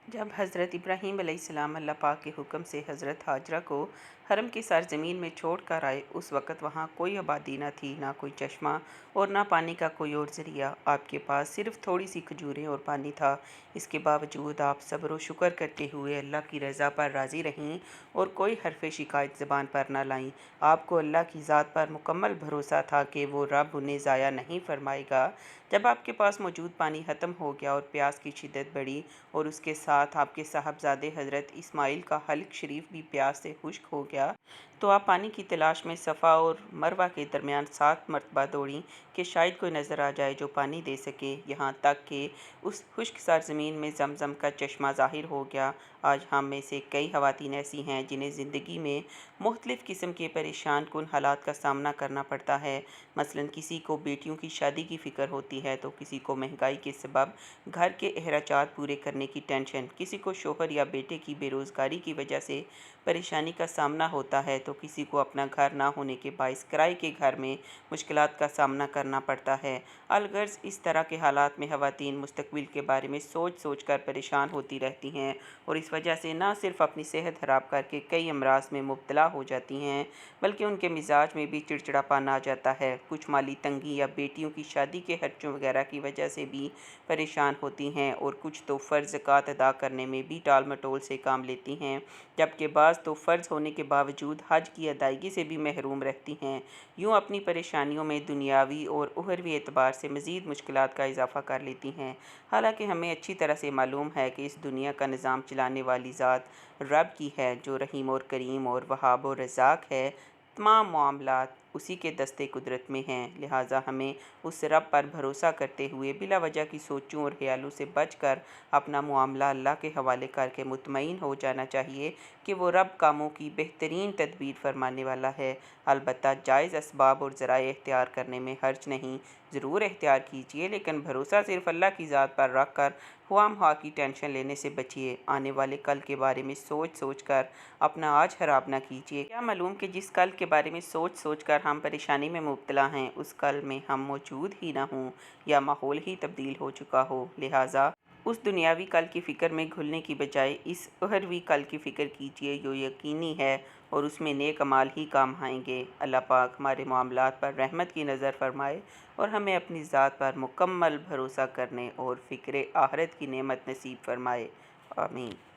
جب حضرت ابراہیم علیہ السلام اللہ پاک کے حکم سے حضرت ہاجرہ کو حرم کی سرزمین میں چھوڑ کر آئے، اس وقت وہاں کوئی آبادی نہ تھی، نہ کوئی چشمہ اور نہ پانی کا کوئی اور ذریعہ۔ آپ کے پاس صرف تھوڑی سی کھجوریں اور پانی تھا۔ اس کے باوجود آپ صبر و شکر کرتے ہوئے اللہ کی رضا پر راضی رہیں اور کوئی حرف شکایت زبان پر نہ لائیں۔ آپ کو اللہ کی ذات پر مکمل بھروسہ تھا کہ وہ رب انہیں ضائع نہیں فرمائے گا۔ جب آپ کے پاس موجود پانی ختم ہو گیا اور پیاس کی شدت بڑھی اور اس کے ساتھ آپ کے صاحبزادے حضرت اسماعیل کا حلق شریف بھی پیاس سے خشک ہو گیا، تو آپ پانی کی تلاش میں صفا اور مروہ کے درمیان 7 مرتبہ دوڑیں کہ شاید کوئی نظر آ جائے جو پانی دے سکے، یہاں تک کہ اس خشک سرزمین میں زمزم کا چشمہ ظاہر ہو گیا۔ آج ہم میں سے کئی خواتین ایسی ہیں جنہیں زندگی میں مختلف قسم کے پریشان کن حالات کا سامنا کرنا پڑتا ہے۔ مثلاً کسی کو بیٹیوں کی شادی کی فکر ہوتی ہے تو کسی کو مہنگائی کے سبب گھر کے اخراجات پورے کرنے کی ٹینشن، کسی کو شوہر یا بیٹے کی بے روزگاری کی وجہ سے پریشانی کا سامنا ہوتا ہے تو کسی کو اپنا گھر نہ ہونے کے باعث کرائے کے گھر میں مشکلات کا سامنا کرنا پڑتا ہے۔ الغرض اس طرح کے حالات میں خواتین مستقبل کے بارے میں سوچ سوچ کر پریشان ہوتی رہتی ہیں اور اس وجہ سے نہ صرف اپنی صحت خراب کر کے کئی امراض میں مبتلا ہو جاتی ہیں بلکہ ان کے مزاج میں بھی چڑچڑاپن آ جاتا ہے۔ کچھ مالی تنگی یا بیٹیوں کی شادی کے خرچوں وغیرہ کی وجہ سے بھی پریشان ہوتی ہیں اور کچھ تو فرض زکوٰۃ ادا کرنے میں بھی ٹال مٹول سے کام لیتی ہیں، جبکہ بعض تو فرض ہونے کے باوجود حج کی ادائیگی سے بھی محروم رہتی ہیں۔ یوں اپنی پریشانیوں میں دنیاوی اور اخروی اعتبار سے مزید مشکلات کا اضافہ کر لیتی ہیں، حالانکہ ہمیں اچھی طرح سے معلوم ہے کہ اس دنیا کا نظام چلانے والی ذات رب کی ہے، جو رحیم اور کریم اور وہاب و رزاق ہے۔ تمام معاملات اسی کے دست قدرت میں ہیں، لہٰذا ہمیں اس رب پر بھروسہ کرتے ہوئے بلا وجہ کی سوچوں اور خیالوں سے بچ کر اپنا معاملہ اللہ کے حوالے کر کے مطمئن ہو جانا چاہیے کہ وہ رب کاموں کی بہترین تدبیر فرمانے والا ہے۔ البتہ جائز اسباب اور ذرائع اختیار کرنے میں حرج نہیں، ضرور اختیار کیجیے، لیکن بھروسہ صرف اللہ کی ذات پر رکھ کر خواہ مخواہ کی ٹینشن لینے سے بچیے۔ آنے والے کل کے بارے میں سوچ سوچ کر اپنا آج خراب نہ کیجیے۔ کیا معلوم کہ جس کل کے بارے میں سوچ سوچ کر ہم پریشانی میں مبتلا ہیں، اس کل میں ہم موجود ہی نہ ہوں یا ماحول ہی تبدیل ہو چکا ہو۔ لہٰذا اس دنیاوی کل کی فکر میں گھلنے کی بجائے اس اخروی کل کی فکر کیجیے جو یقینی ہے اور اس میں نیک اعمال ہی کام آئیں گے۔ اللہ پاک ہمارے معاملات پر رحمت کی نظر فرمائے اور ہمیں اپنی ذات پر مکمل بھروسہ کرنے اور فکر آخرت کی نعمت نصیب فرمائے۔ آمین۔